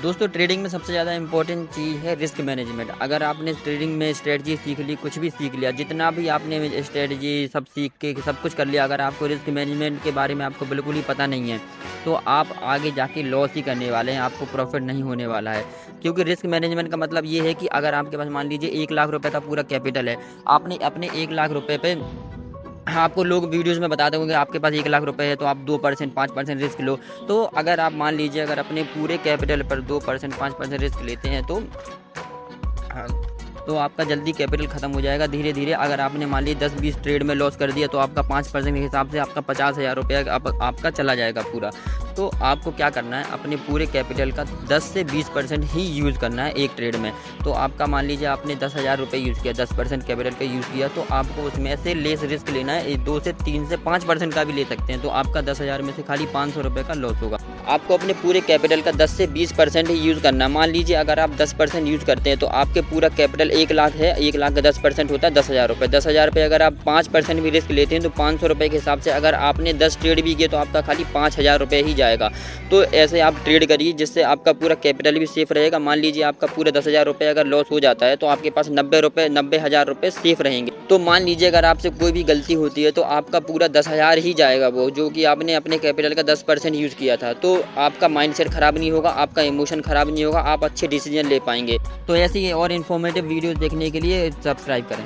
दोस्तों ट्रेडिंग में सबसे ज़्यादा इंपॉर्टेंट चीज़ है रिस्क मैनेजमेंट। अगर आपने ट्रेडिंग में स्ट्रेटजी सीख ली, कुछ भी सीख लिया, जितना भी आपने स्ट्रेटजी सब सीख के सब कुछ कर लिया, अगर आपको रिस्क मैनेजमेंट के बारे में आपको बिल्कुल ही पता नहीं है तो आप आगे जाके लॉस ही करने वाले हैं, आपको प्रॉफिट नहीं होने वाला है। क्योंकि रिस्क मैनेजमेंट का मतलब ये है कि अगर आपके पास मान लीजिए 1 लाख रुपए का पूरा कैपिटल है, आपने अपने 1 लाख रुपए पे हाँ, आपको लोग वीडियोज़ में बताते होंगे आपके पास 1 लाख रुपए है तो आप 2% 5% रिस्क लो। तो अगर आप मान लीजिए अगर अपने पूरे कैपिटल पर 2% 5% रिस्क लेते हैं तो हाँ, तो आपका जल्दी कैपिटल ख़त्म हो जाएगा धीरे धीरे। अगर आपने मान लीजिए 10-20 ट्रेड में लॉस कर दिया तो आपका 5% के हिसाब से आपका 50,000 रुपया आपका चला जाएगा पूरा। तो आपको क्या करना है, अपने पूरे कैपिटल का 10 से 20% ही यूज़ करना है एक ट्रेड में। तो आपका मान लीजिए आपने 10,000 रुपये यूज़ किया, 10% कैपिटल का यूज़ किया, तो आपको उसमें से लेस रिस्क लेना है, 2 से 3 से 5% का भी ले सकते हैं। तो आपका 10,000 में से खाली 500 रुपये का लॉस होगा। आपको अपने पूरे कैपिटल का 10 से 20% ही यूज़ करना है। मान लीजिए अगर आप 10% यूज़ करते हैं तो आपके पूरा कैपिटल 1 लाख है, 1 लाख का 10% होता है 10,000 रुपये। 10,000 रुपये अगर आप 5% भी रिस्क लेते हैं तो 500 रुपये के हिसाब से अगर आपने 10 ट्रेड भी किए तो आपका खाली 5,000 रुपये ही जाएगा। तो ऐसे आप ट्रेड करिए जिससे आपका पूरा कैपिटल भी सेफ रहेगा। मान लीजिए आपका पूरा 10,000 रुपये अगर लॉस हो जाता है तो आपके पास 90,000 रुपये सेफ रहेंगे। तो मान लीजिए अगर आपसे कोई भी गलती होती है तो आपका पूरा 10,000 ही जाएगा, वो जो कि आपने अपने कैपिटल का 10% यूज़ किया था। तो आपका माइंडसेट ख़राब नहीं होगा, आपका इमोशन ख़राब नहीं होगा, आप अच्छे डिसीजन ले पाएंगे। तो ऐसी और इन्फॉर्मेटिव वीडियोज़ देखने के लिए सब्सक्राइब करें।